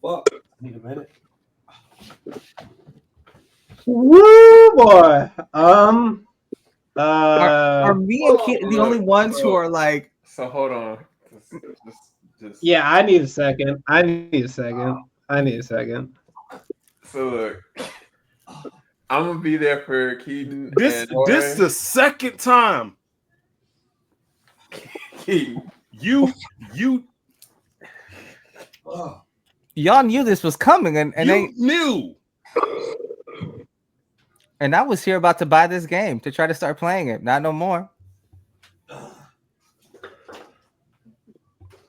fuck. I need a minute. Woo, boy. Are me and Keith the only ones who are like? So hold on. Just. Yeah, I need a second. I need a second. So look, I'm gonna be there for Keaton. This the second time. Keaton. You Y'all knew this was coming, and you knew. And I was here about to buy this game to try to start playing it. Not no more.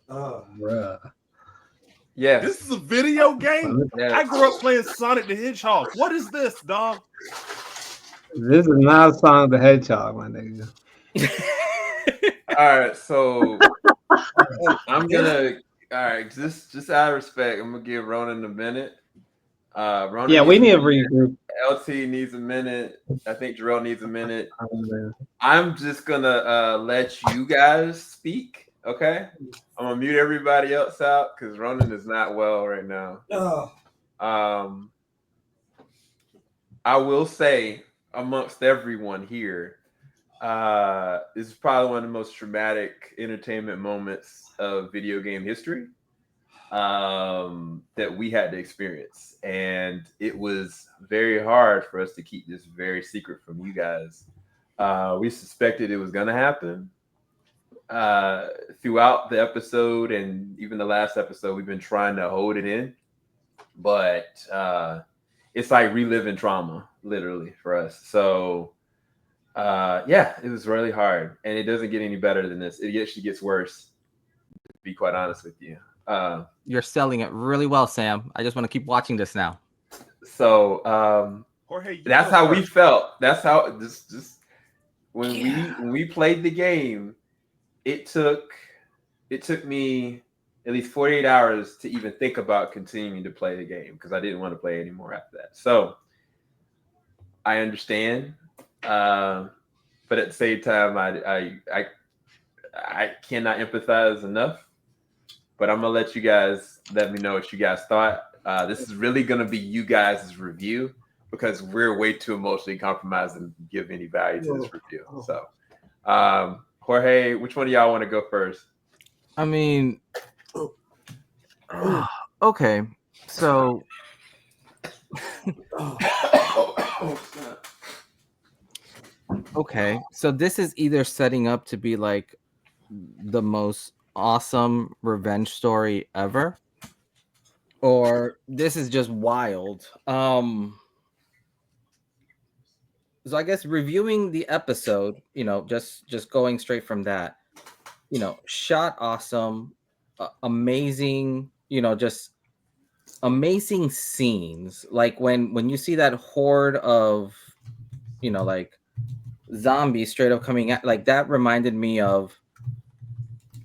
Bruh. Yes. This is a video game. Yes. I grew up playing Sonic the Hedgehog. What is this, dog? This is not Sonic the Hedgehog, my nigga. All right, so I'm gonna. All right, just out of respect, I'm gonna give Ronan a minute. Ronan, Yeah, we need a regroup. LT needs a minute. I think Jarrell needs a minute. I'm just gonna let you guys speak. Okay, I'm gonna mute everybody else out because Ronan is not well right now. I will say, amongst everyone here, this is probably one of the most traumatic entertainment moments of video game history that we had to experience, and it was very hard for us to keep this very secret from you guys. We suspected it was gonna happen. Throughout the episode and even the last episode, we've been trying to hold it in, but it's like reliving trauma, literally, for us. So yeah, it was really hard, and it doesn't get any better than this. It actually gets worse, to be quite honest with you. You're selling it really well, Sam. I just want to keep watching this now. So Jorge, that's how we felt. That's how just when we played the game. It took me at least 48 hours to even think about continuing to play the game because I didn't want to play anymore after that. So I understand, but at the same time, I cannot empathize enough. But I'm gonna let you guys let me know what you guys thought. This is really gonna be you guys' review because we're way too emotionally compromised to give any value to this review. So. Jorge, which one of y'all want to go first? I mean, okay, so okay, so this is either setting up to be like the most awesome revenge story ever, or this is just wild. So I guess reviewing the episode, just going straight from that, shot awesome, amazing, just amazing scenes. Like when you see that horde of, like zombies straight up coming at, like that reminded me of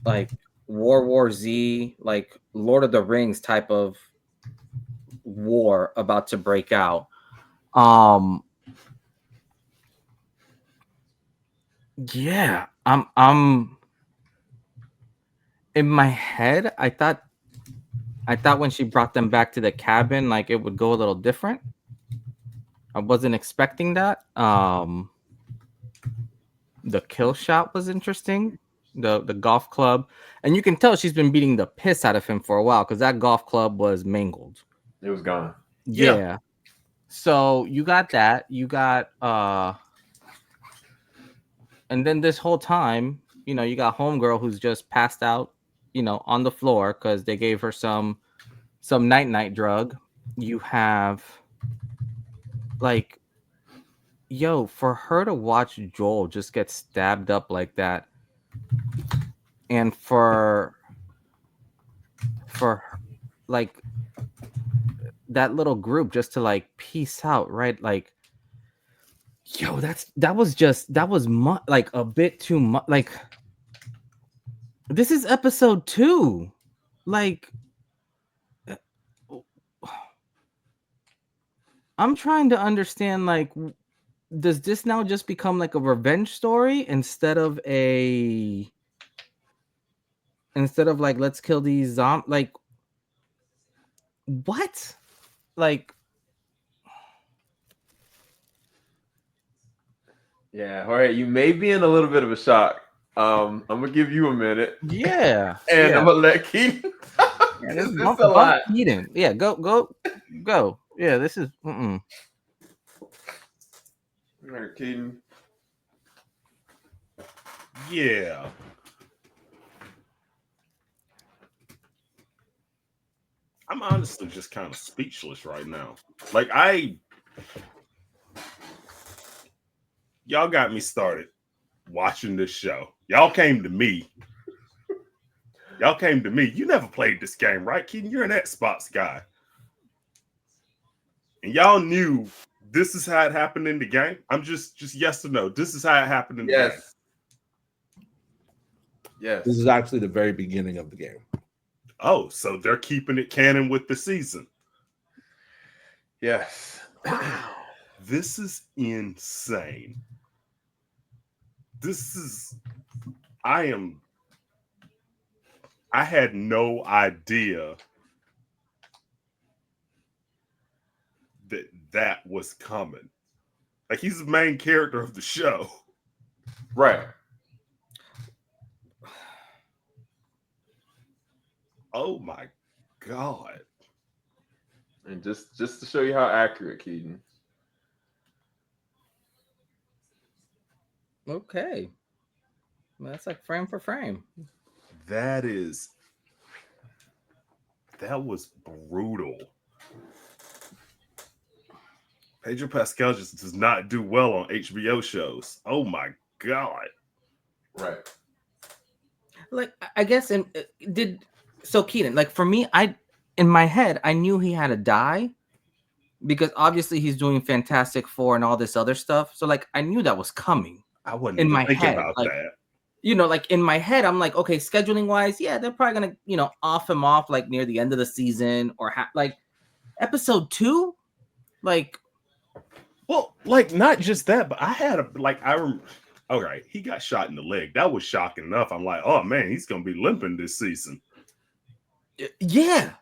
like World War Z, like Lord of the Rings type of war about to break out. Yeah, I'm in my head. I thought when she brought them back to the cabin, like it would go a little different. I wasn't expecting that. The kill shot was interesting. The golf club, and you can tell she's been beating the piss out of him for a while because that golf club was mangled. It was gone. Yeah. So you got that. You got and then this whole time, you got homegirl who's just passed out, on the floor because they gave her some night drug. You have like, yo, for her to watch Joel just get stabbed up like that, and for like that little group just to like peace out, right? Like, yo, that was like a bit too much. Like, this is episode 2. Like, I'm trying to understand, like, does this now just become like a revenge story instead of like, let's kill these zombies? Like, what? Like, Yeah, Jorge, you may be in a little bit of a shock. I'm gonna give you a minute, yeah, and yeah. I'm gonna let Keaton. Yeah, This is bump a lot. Keaton. Yeah, go. Yeah, this is. All right, Keaton. Yeah. I'm honestly just kind of speechless right now. Like y'all got me started watching this show. Y'all came to me. You never played this game, right, Keaton? You're an Xbox guy. And y'all knew this is how it happened in the game. I'm just yes or no. This is how it happened in the game. Yes. This is actually the very beginning of the game. Oh, so they're keeping it canon with the season. Yes. Wow. This is insane. I had no idea that was coming. Like, he's the main character of the show. Right. Oh my God. And just to show you how accurate, Keaton. Okay. That's like frame for frame. That was brutal. Pedro Pascal just does not do well on HBO shows. Oh my God. Right. Like, I guess, so Keaton, like, for me, in my head, I knew he had to die because obviously he's doing Fantastic Four and all this other stuff. So, like, I knew that was coming. I wasn't in even my thinking head, about like, that. You know, like, in my head, I'm like, okay, scheduling wise, yeah, they're probably gonna, off him off like near the end of the season or like episode 2, like. Well, like, not just that, but I had okay, he got shot in the leg. That was shocking enough. I'm like, oh man, he's gonna be limping this season. Yeah.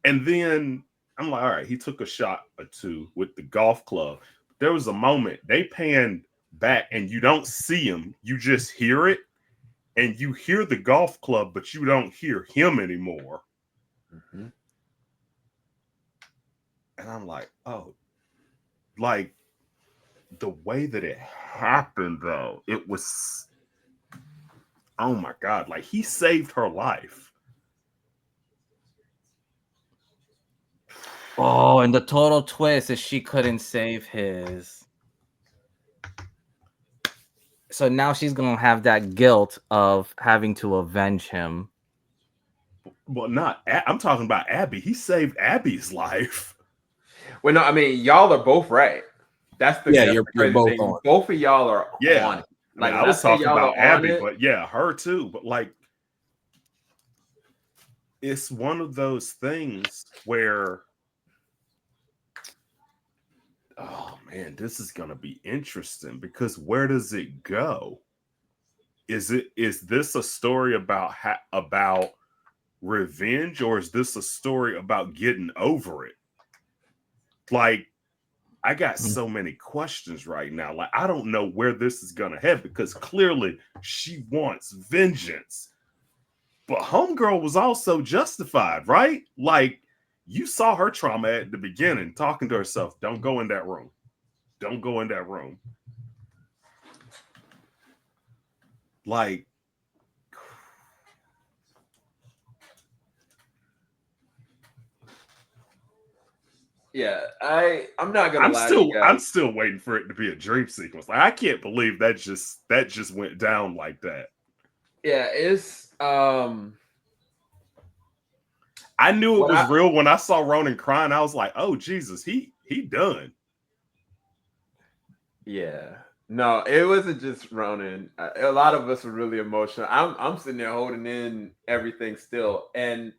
And then I'm like, all right, he took a shot or two with the golf club. There was a moment they panned back and you don't see him, you just hear it, and you hear the golf club, but you don't hear him anymore. Mm-hmm. And I'm like, oh, like, the way that it happened, though, it was, oh my God, like, he saved her life. Oh, and the total twist is she couldn't save his. So now she's gonna have that guilt of having to avenge him. Well, I'm talking about Abby. He saved Abby's life. Well, no, I mean, y'all are both right. That's the You're crazy both thing. on. Both of y'all are on it. Like, Like, I was talking about Abby, it, but yeah, her too. But like, it's one of those things where, oh man, this is gonna be interesting because where does it go? Is this a story about about revenge, or is this a story about getting over it? Like, I got so many questions right now. Like, I don't know where this is gonna head because clearly she wants vengeance. But homegirl was also justified, right? Like, you saw her trauma at the beginning, talking to herself, don't go in that room. Don't go in that room. Like, yeah, I'm not gonna lie to you guys. I'm still waiting for it to be a dream sequence. Like, I can't believe that just went down like that. Yeah, it's I knew it was real when I saw Ronan crying. I was like, oh Jesus, he done. Yeah. No, it wasn't just Ronan. A lot of us were really emotional. I'm sitting there holding in everything still. And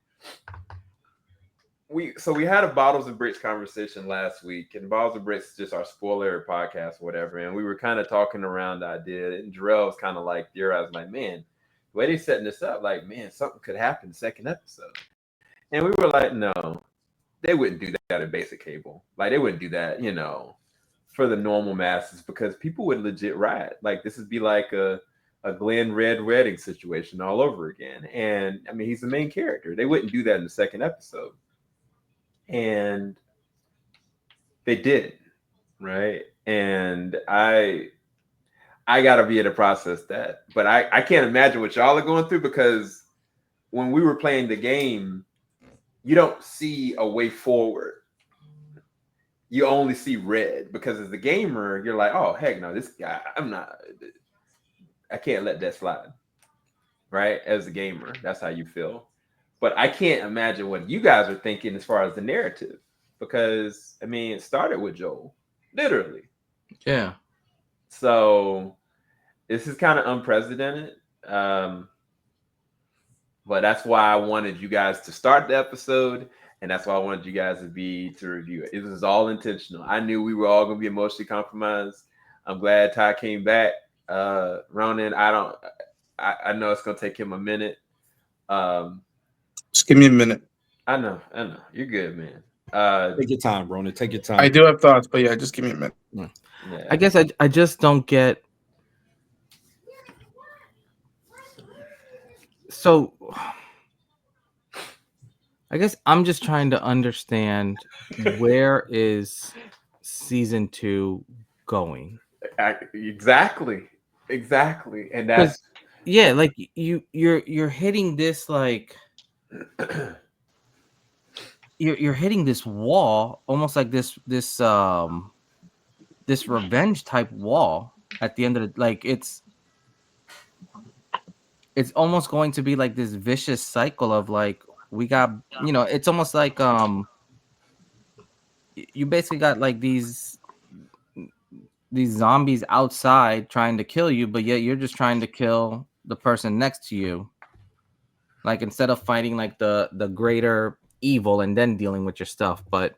we had a Bottles and Bricks conversation last week, and Bottles and Bricks is just our spoiler podcast or whatever. And we were kind of talking around the idea, and Jarrell was kind of like, I was like, man, the way they setting this up, like, man, something could happen second episode. And we were like, no, they wouldn't do that in basic cable. Like they wouldn't do that, for the normal masses because people would legit riot. Like this would be like a Glenn Red Redding situation all over again. And I mean, he's the main character. They wouldn't do that in the second episode. And they did, right? And I gotta be able to process that. But I can't imagine what y'all are going through because when we were playing the game, you don't see a way forward. You only see red because as the gamer, you're like, oh heck no, this guy, I can't let that slide. Right? As a gamer, that's how you feel. But I can't imagine what you guys are thinking as far as the narrative. Because I mean, it started with Joel, literally. Yeah. So this is kind of unprecedented. But that's why I wanted you guys to start the episode. And that's why I wanted you guys to review it. It was all intentional. I knew we were all going to be emotionally compromised. I'm glad Ty came back. Ronan, I know it's going to take him a minute. Just give me a minute. I know. You're good, man. Take your time, Ronan. Take your time. I do have thoughts, but yeah, just give me a minute. Yeah. I guess I just don't get. So I guess I'm just trying to understand where is season 2 going? Exactly. And that's like you're hitting this like you're hitting this wall, almost like this revenge type wall at the end of the like it's almost going to be like this vicious cycle of like we got it's almost like you basically got like these zombies outside trying to kill you, but yet you're just trying to kill the person next to you. Like instead of fighting like the greater evil and then dealing with your stuff. But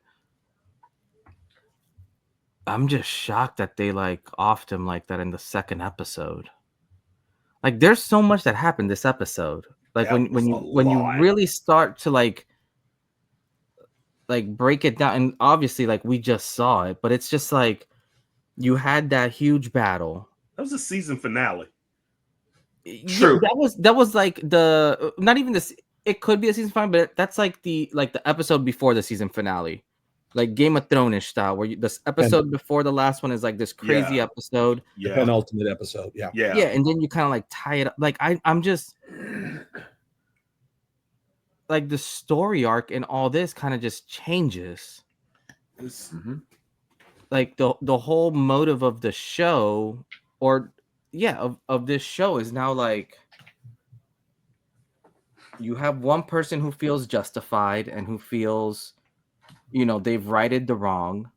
I'm just shocked that they like offed him like that in the second episode. Like there's so much that happened this episode. Like when you really start to like break it down, and obviously like we just saw it, but it's just like you had that huge battle. That was a season finale. True. Yeah, that was like the not even this. It could be a season finale, but that's like the episode before the season finale, like Game of Thrones-ish style, where this episode before the last one is like this crazy episode, the penultimate episode. Yeah, and then you kind of like tie it up. Like I'm just like the story arc and all this kind of just changes. Like the whole motive of the show, or of this show is now like you have one person who feels justified and who feels they've righted the wrong,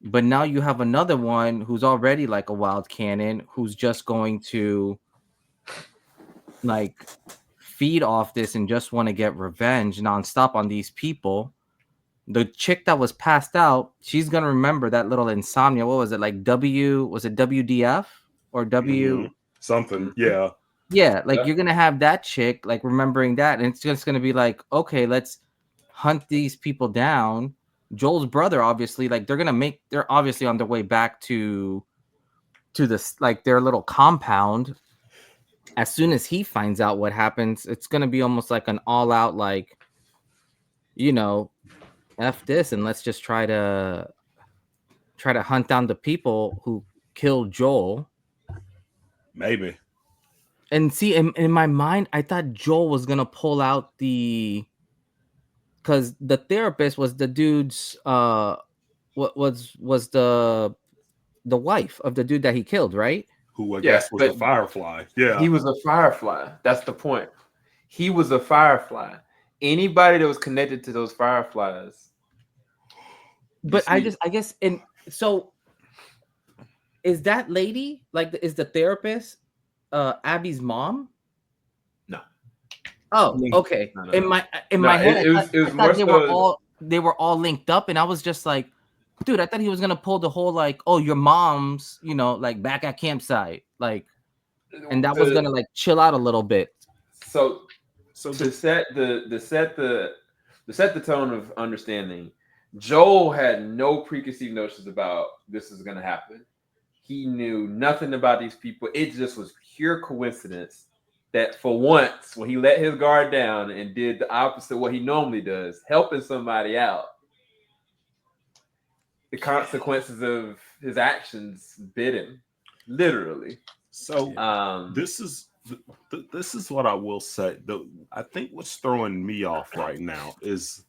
but now you have another one who's already like a wild cannon who's just going to like feed off this and just want to get revenge nonstop on these people. The chick that was passed out, she's gonna remember that little insomnia. What was it like? Was it WDF or W something? Yeah. Like you're gonna have that chick like remembering that, and it's just gonna be like, okay, let's hunt these people down. Joel's brother, obviously, like they're obviously on their way back to this like their little compound. As soon as he finds out what happens, it's gonna be almost like an all-out like, F this, and let's just try to hunt down the people who killed Joel. Maybe. And see, in my mind, I thought Joel was gonna pull out because the therapist was the dude's what was the wife of the dude that he killed, right? Who I guess was a Firefly. Yeah. He was a Firefly. That's the point. He was a Firefly. Anybody that was connected to those Fireflies. But I guess, and so is that lady is the therapist Abby's mom? No. Oh, okay. No. In my head, it was more so they were all linked up, and I was just like, dude, I thought he was gonna pull the whole like, oh, your mom's, like back at campsite, like, and that was gonna like chill out a little bit. So to set the to set the tone of understanding, Joel had no preconceived notions about this is going to happen. He knew nothing about these people. It just was pure coincidence that for once, when he let his guard down and did the opposite of what he normally does, helping somebody out, the consequences of his actions bit him, literally. So this is what I will say. I think what's throwing me off right now is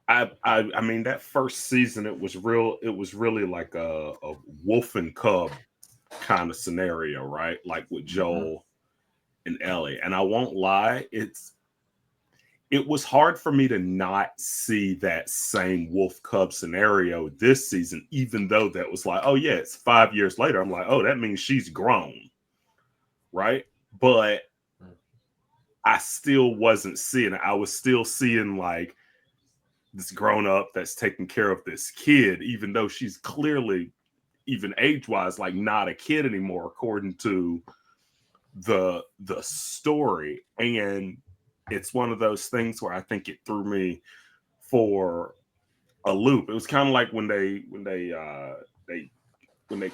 I mean that first season it was really like a wolf and cub kind of scenario, right? Like with Joel and Ellie. And I won't lie, it was hard for me to not see that same wolf cub scenario this season, even though that was like, oh yeah, it's 5 years later. I'm like, oh, that means she's grown, right? But I still wasn't seeing it. I was still seeing like this grown up that's taking care of this kid, even though she's clearly, even age-wise, like not a kid anymore, according to the story. And it's one of those things where I think it threw me for a loop. It was kind of like when they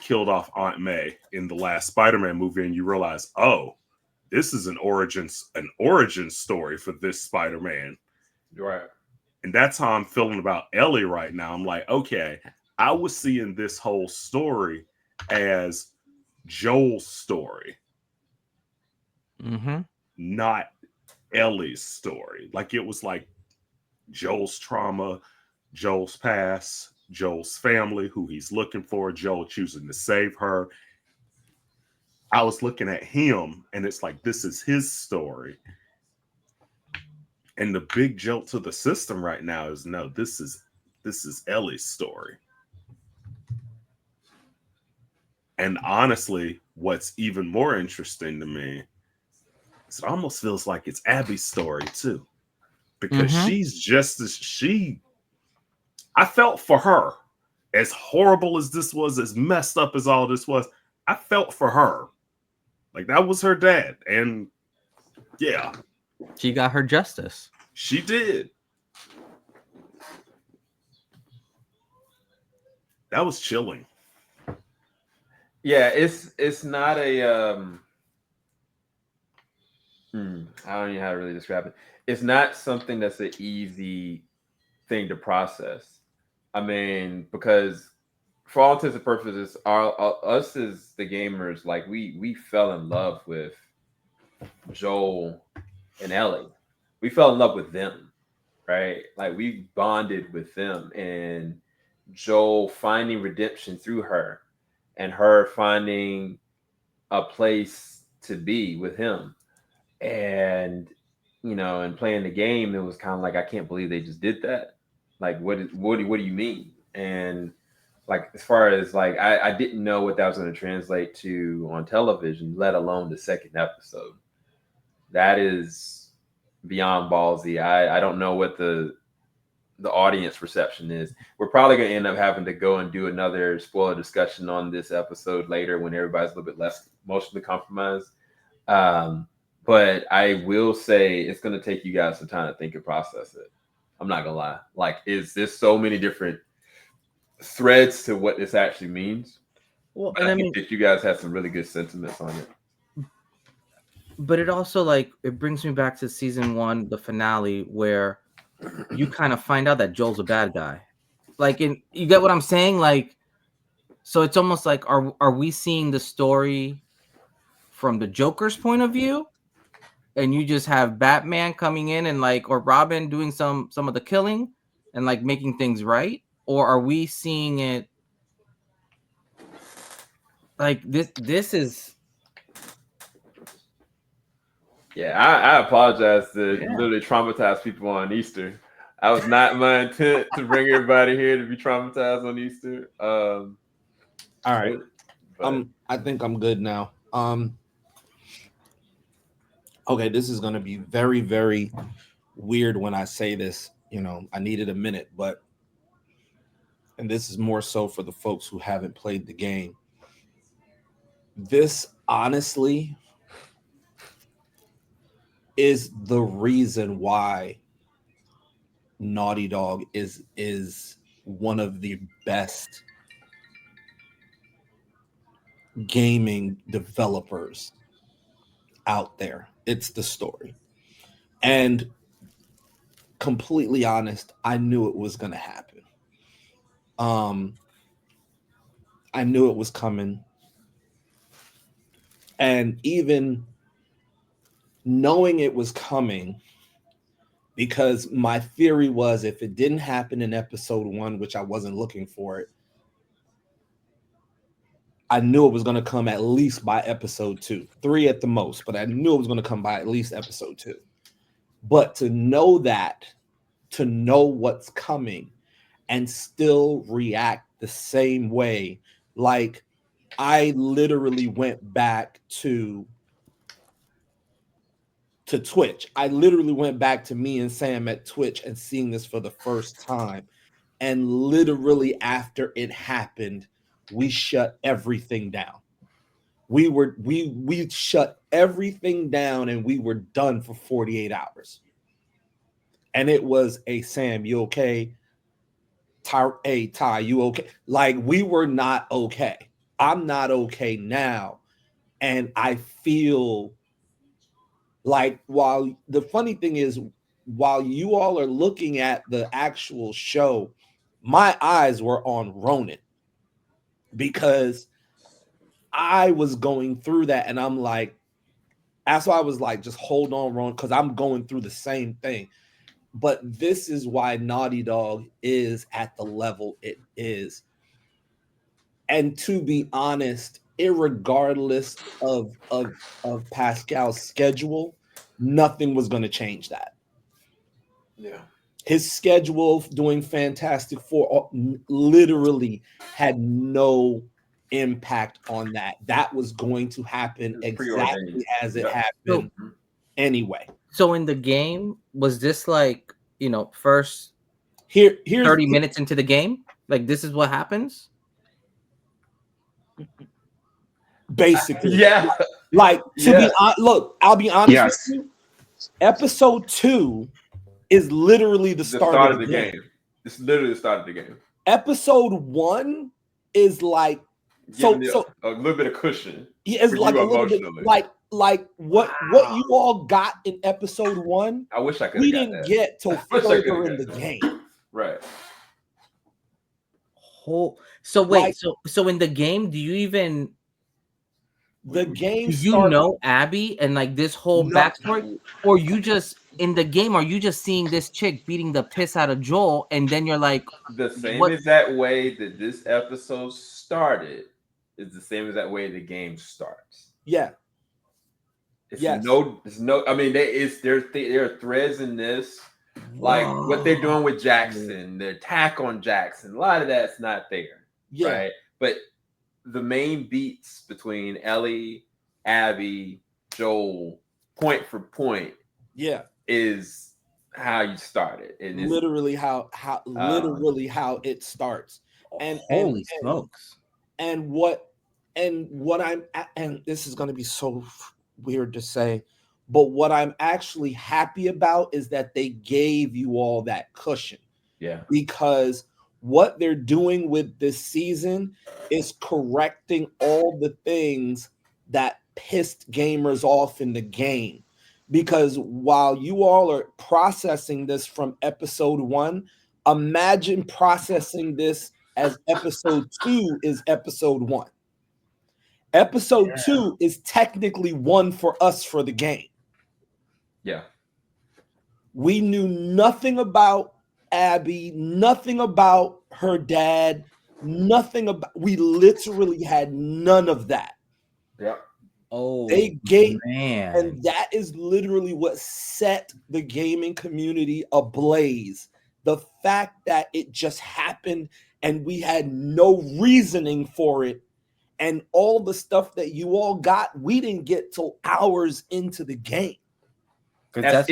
killed off Aunt May in the last Spider-Man movie, and you realize, oh, this is an origin story for this Spider-Man. Right. And that's how I'm feeling about Ellie right now. I'm like, okay, I was seeing this whole story as Joel's story, not Ellie's story. Like it was like Joel's trauma, Joel's past, Joel's family, who he's looking for, Joel choosing to save her. I was looking at him and it's like, this is his story. And the big jolt to the system right now is no, this is Ellie's story. And honestly, what's even more interesting to me is it almost feels like it's Abby's story too. Because she's just as I felt for her. As horrible as this was, as messed up as all this was, I felt for her. Like that was her dad. And yeah. She got her justice. She did. That was chilling. Yeah, it's not a I don't know how to really describe it. It's not something that's an easy thing to process. I mean, because for all intents and purposes, us as the gamers, like we fell in love with Joel and Ellie. We fell in love with them, right? Like we bonded with them, and Joel finding redemption through her, and her finding a place to be with him, and and playing the game, it was kind of like, I can't believe they just did that. Like, what do you mean? And like, as far as like, I didn't know what that was going to translate to on television, let alone the second episode. That is beyond ballsy. I don't know what the audience reception is. We're probably going to end up having to go and do another spoiler discussion on this episode later when everybody's a little bit less emotionally compromised. But I will say it's going to take you guys some time to think and process it. I'm not going to lie. Like, is this so many different threads to what this actually means? Well, and I think that you guys have some really good sentiments on it. But it also, like, it brings me back to season 1, the finale, where you kind of find out that Joel's a bad guy. Like, you get what I'm saying? Like, so it's almost like, are we seeing the story from the Joker's point of view? And you just have Batman coming in and like, or Robin doing some of the killing and like making things right? Or are we seeing it like this is... Yeah, I apologize to literally traumatize people on Easter. I was not my intent to bring everybody here to be traumatized on Easter. All right. I think I'm good now. Okay, this is going to be very, very weird when I say this. I needed a minute, and this is more so for the folks who haven't played the game. This honestly is the reason why Naughty Dog is one of the best gaming developers out there. It's the story. And completely honest, I knew it was going to happen. I knew it was coming. And even knowing it was coming, because my theory was if it didn't happen in episode 1, which I wasn't looking for it, I knew it was going to come at least by episode 2, 3 at the most, but I knew it was going to come by at least episode 2. But to know that, to know what's coming and still react the same way, like I literally went back to Twitch. I literally went back to me and Sam at Twitch and seeing this for the first time. And literally after it happened, we shut everything down. We shut everything down and we were done for 48 hours. And it was, hey, Sam, you okay? Hey, Ty, you okay? Like, we were not okay. I'm not okay now. And I feel like, while the funny thing is, while you all are looking at the actual show, my eyes were on Ronan because I was going through that. And I'm like, that's why I was like, just hold on, Ronan, because I'm going through the same thing. But this is why Naughty Dog is at the level it is. And to be honest, irregardless of Pascal's schedule, nothing was going to change that. Yeah. His schedule doing Fantastic Four literally had no impact on that. That was going to happen exactly as it happened anyway. So in the game, was this like, first here's 30 minutes into the game? Like, this is what happens? Basically. Yeah. Like, look, I'll be honest with you. Episode 2 is literally the start of the game. It's literally the start of the game. Episode 1 is like a little bit of cushion. Yeah, it's like a little bit like what you all got in episode 1. I wish I could. We didn't get till further in the game. Right. So wait, so in the game, do you even know Abby and like this whole backstory, or you just in the game are you just seeing this chick beating the piss out of Joel, and then you're like, the same exact way that this episode started is the same exact way the game starts. Yeah. There's no. I mean, there are threads in this, like what they're doing with Jackson, the attack on Jackson. A lot of that's not there, right? But the main beats between Ellie, Abby, Joel, point for point, is how you started, and it's literally how it starts. And holy smokes! And what I'm and this is going to be so weird to say, but what I'm actually happy about is that they gave you all that cushion. Yeah. Because what they're doing with this season is correcting all the things that pissed gamers off in the game. Because while you all are processing this from episode 1, imagine processing this as episode 2 is episode 1. Episode 2 is technically 1 for us for the game. Yeah. We knew nothing about Abby, nothing about her dad, we literally had none of that. Yeah. Oh, they gave, man. And that is literally what set the gaming community ablaze. The fact that it just happened and we had no reasoning for it. And all the stuff that you all got, we didn't get till hours into the game. That's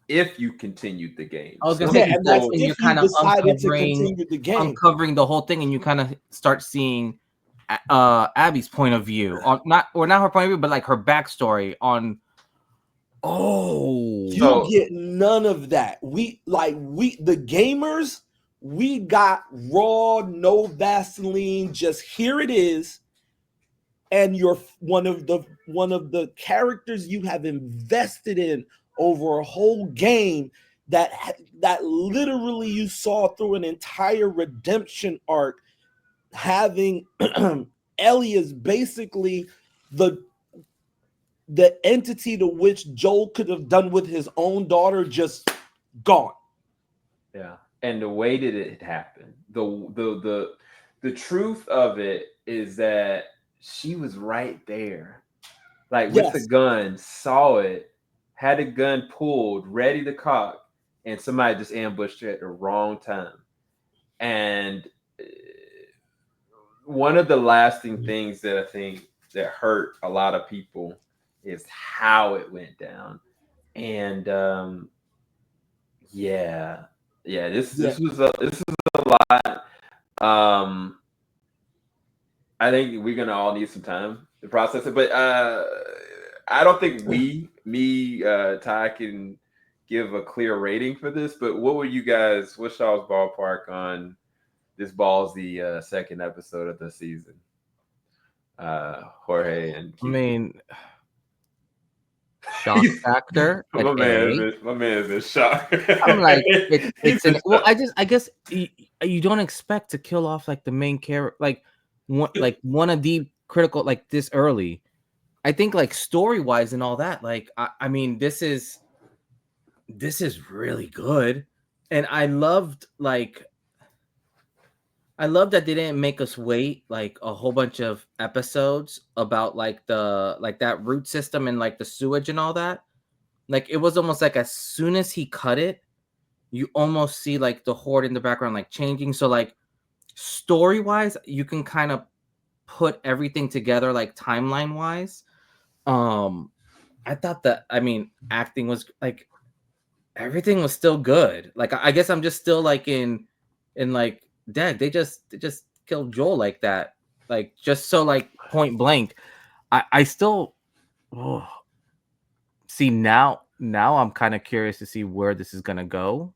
if you continued the game. I was gonna say that's when you're kind of uncovering the whole thing, and you kind of start seeing Abby's point of view on not her point of view, but like her backstory on Oh, You get none of that. We the gamers, we got raw, no Vaseline, just here it is. And you're one of the characters you have invested in over a whole game that literally you saw through an entire redemption arc, having Ellie is basically the entity to which Joel could have done with his own daughter, just gone. Yeah, and the way that it happened, the truth of it is that she was right there, like with the gun, saw it, had a gun pulled, ready to cock, and somebody just ambushed her at the wrong time. And one of the lasting things that I think that hurt a lot of people is how it went down. And this was a lot. I think we're gonna all need some time to process it, but I don't think Ty can give a clear rating for this. But what's y'all's ballpark on this ballsy second episode of the season? Jorge and Keith. I mean, shock factor. my man is in shock. I'm like, I guess you don't expect to kill off like the main character, like one of the critical like this early. I think like story wise and all that. Like I mean, this is really good, and I loved that they didn't make us wait like a whole bunch of episodes about like that root system and like the sewage and all that. Like it was almost like as soon as he cut it, you almost see like the horde in the background like changing. So like story wise, you can kind of put everything together like timeline wise. I thought that, I mean, acting was like everything was still good. Like I guess I'm just still like in like, dang, they just killed Joel like that, like just so like point blank. I still see now I'm kind of curious to see where this is gonna go.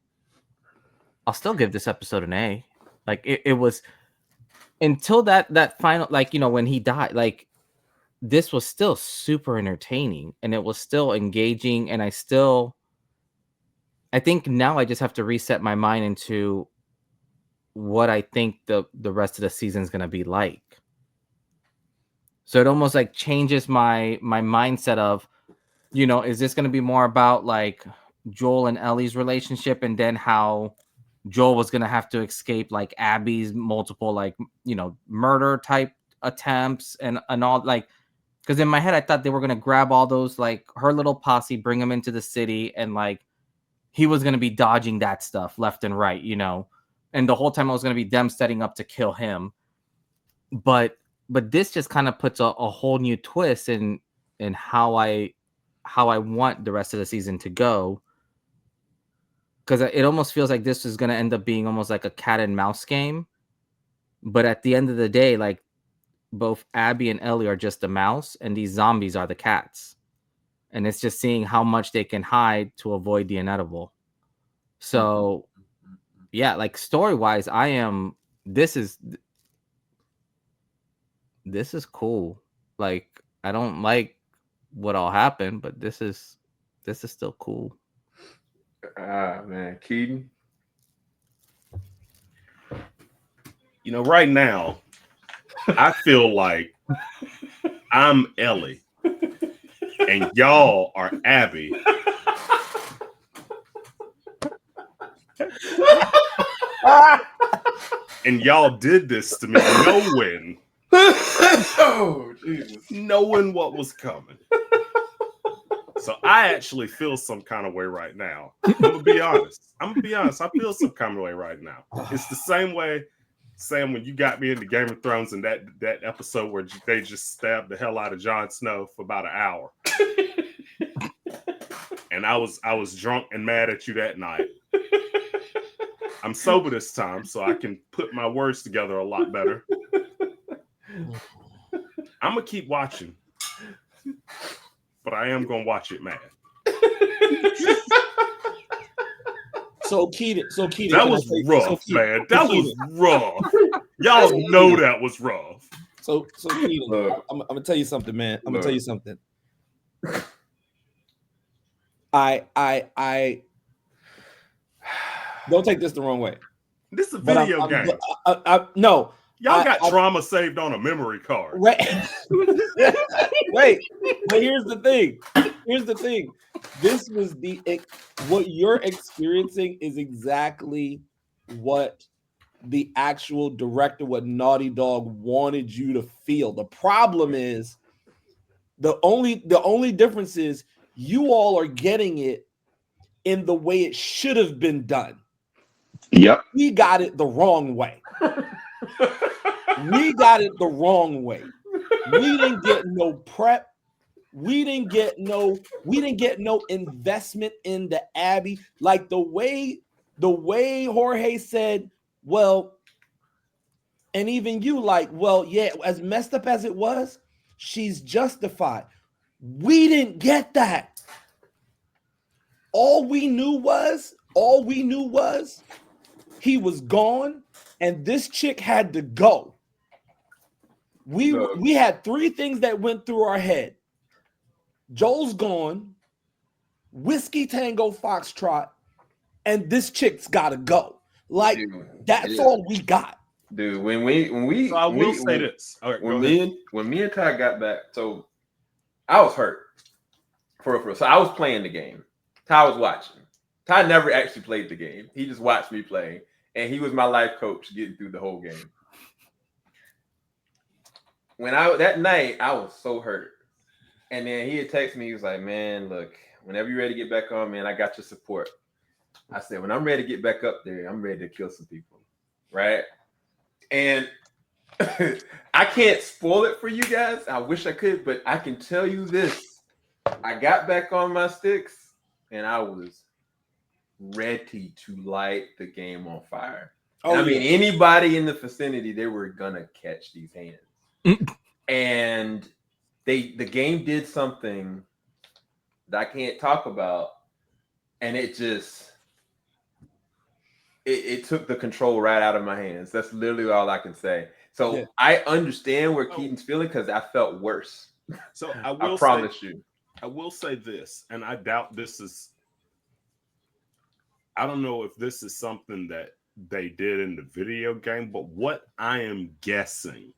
I'll still give this episode an A. Like it was until that final, like, you know, when he died, like this was still super entertaining and it was still engaging, and I think now I just have to reset my mind into what I think the rest of the season is going to be like. So it almost like changes my mindset of, you know, is this going to be more about like Joel and Ellie's relationship, and then how Joel was going to have to escape like Abby's multiple like, you know, murder type attempts and all, like, because in my head I thought they were going to grab all those like her little posse, bring them into the city, and like he was going to be dodging that stuff left and right, you know. And the whole time it was going to be them setting up to kill him. But this just kind of puts a whole new twist in how I want the rest of the season to go. Because it almost feels like this is going to end up being almost like a cat and mouse game. But at the end of the day, like both Abby and Ellie are just the mouse and these zombies are the cats. And it's just seeing how much they can hide to avoid the inedible. So yeah, like story-wise, this is cool. Like I don't like what all happened, but this is still cool. Man, Keaton. You know, right now, I feel like I'm Ellie and y'all are Abby. And y'all did this to me knowing what was coming. So I actually feel some kind of way right now. I'm gonna be honest. I feel some kind of way right now. It's the same way, Sam, when you got me into Game of Thrones and that episode where they just stabbed the hell out of Jon Snow for about an hour. And I was drunk and mad at you that night. I'm sober this time, so I can put my words together a lot better. I'm gonna keep watching, but I am gonna watch it mad. So Keaton, That was rough, man. That was rough. Y'all know that was rough. So Keaton, I'm gonna tell you something, man. I'm gonna tell you something. I don't take this the wrong way. This is a video game. No. Y'all got trauma saved on a memory card. Wait, but here's the thing. This was what you're experiencing is exactly what the actual director, what Naughty Dog wanted you to feel. The problem is the only difference is you all are getting it in the way it should have been done. Yep. We got it the wrong way. We got it the wrong way. We didn't get no prep. We didn't get no investment in the Abby. Like the way Jorge said, well, and even you like, well, yeah, as messed up as it was, she's justified. We didn't get that. All we knew was he was gone and this chick had to go. We had three things that went through our head. Joel's gone, Whiskey Tango Foxtrot, and this chick's gotta go. Like, that's all we got. Dude, when we so I will say this. All right, when me and Ty got back, so I was hurt. For so I was playing the game. Ty was watching. Ty never actually played the game. He just watched me play, and he was my life coach getting through the whole game. That night, I was so hurt. And then he had texted me. He was like, man, look, whenever you're ready to get back on, man, I got your support. I said, when I'm ready to get back up there, I'm ready to kill some people. Right? And I can't spoil it for you guys. I wish I could, but I can tell you this. I got back on my sticks, and I was ready to light the game on fire. I mean, anybody in the vicinity, they were going to catch these hands. And the game did something that I can't talk about, and it just it took the control right out of my hands. That's literally all I can say. So I understand where Keaton's feeling because I felt worse. So I promise you. I will say this, and I doubt this is. I don't know if this is something that they did in the video game, but what I am guessing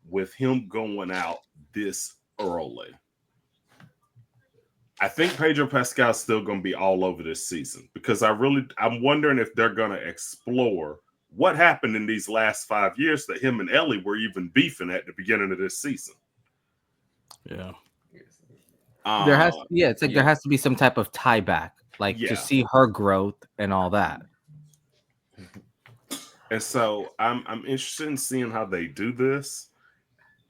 with him going out this early, I think Pedro Pascal is still going to be all over this season because I'm wondering if they're going to explore what happened in these last 5 years that him and Ellie were even beefing at the beginning of this season. Yeah. There has to be some type of tie back, like to see her growth and all that. And so I'm interested in seeing how they do this.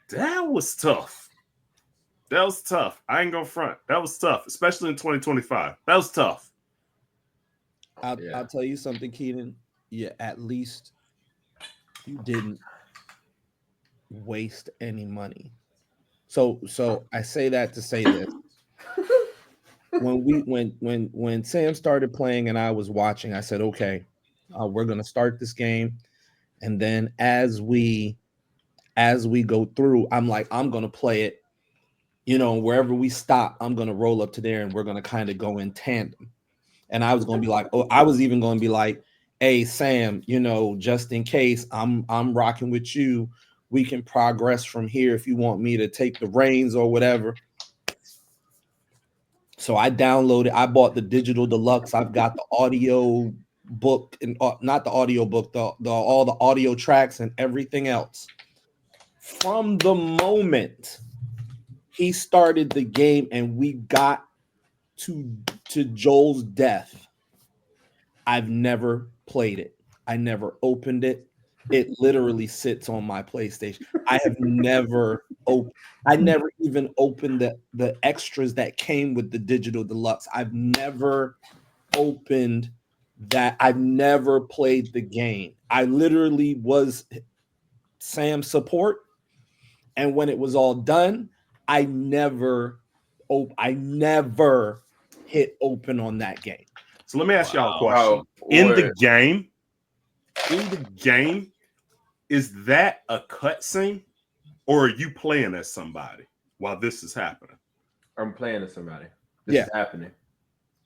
That was tough. I ain't gonna front. That was tough, especially in 2025. That was tough. I'll tell you something, Keaton. Yeah, at least you didn't waste any money. So I say that to say this. When Sam started playing and I was watching, I said, okay, we're gonna start this game, and then as we go through, I'm like, I'm gonna play it, wherever we stop, I'm gonna roll up to there and we're gonna kind of go in tandem. And I was gonna be like, I was even gonna be like, hey Sam, just in case I'm rocking with you, we can progress from here if you want me to take the reins or whatever. So I bought the digital deluxe. I've got the audio book, and not the audio book, all the audio tracks and everything else. From the moment he started the game and we got to Joel's death, I've never played it. I never opened it. It literally sits on my PlayStation. I never even opened the extras that came with the digital deluxe. I've never opened that. I've never played the game. I literally was Sam's support. And when it was all done, I never hit open on that game. So let me ask y'all a question. Wow. In the game, is that a cutscene, or are you playing as somebody while this is happening? I'm playing as somebody. This is happening.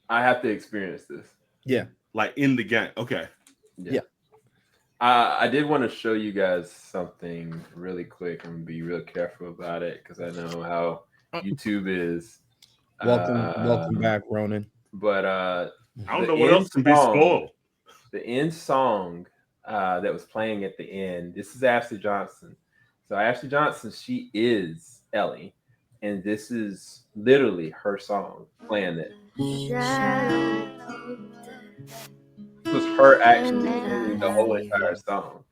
I have to experience this. Yeah. Like in the game. Okay. Yeah. I did want to show you guys something really quick. I'm gonna be real careful about it because I know how YouTube is. Welcome back, Ronan. But I don't know what else can be spoiled. The end song that was playing at the end. This is Ashley Johnson. So Ashley Johnson, she is Ellie, and this is literally her song playing it. It was her actually singing the whole entire song.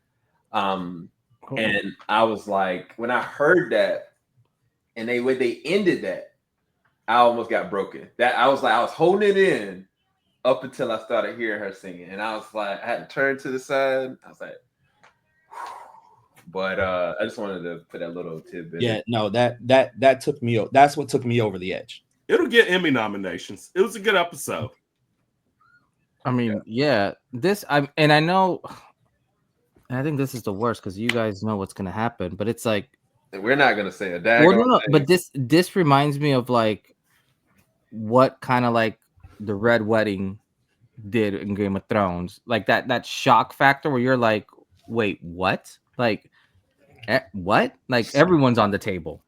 And I was like, when I heard that, and when they ended that, I almost got broken. That I was holding it in up until I started hearing her singing, and I was like, I had to turn to the side. I was like, but I just wanted to put that little tidbit. Yeah, no, that took me. That's what took me over the edge. It'll get Emmy nominations. It was a good episode. I mean, yeah, and I know, and I think this is the worst because you guys know what's gonna happen, but it's like we're not gonna say a dag. Well, no, but this reminds me of like what kind of like the Red Wedding did in Game of Thrones, like that shock factor where you're like, wait, what? Like, what? Like everyone's on the table,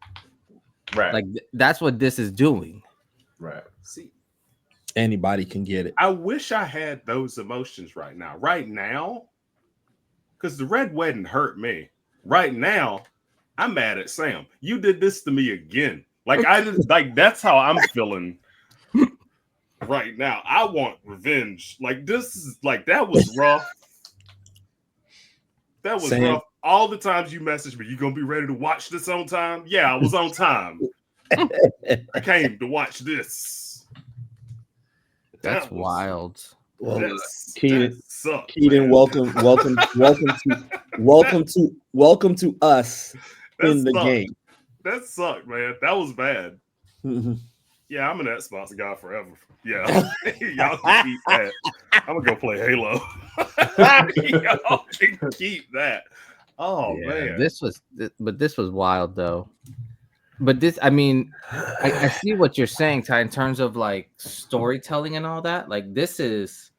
right? Like that's what this is doing, right? See, anybody can get it. I wish I had those emotions right now. Right now, because the Red Wedding hurt me. Right now, I'm mad at Sam. You did this to me again. Like that's how I'm feeling right now. I want revenge. Like this is like that was rough. That was rough. All the times you messaged me, you gonna be ready to watch this on time? Yeah, I was on time. I came to watch this. That's wild. Well, Keaton, welcome to us in the game. That sucked, man. That was bad. Yeah, I'm an Xbox guy forever. Yeah, y'all can keep that. I'm gonna go play Halo. Y'all can keep that. Oh yeah, man, this was wild though. But this, I mean, I see what you're saying, Ty, in terms of like storytelling and all that. Like this is,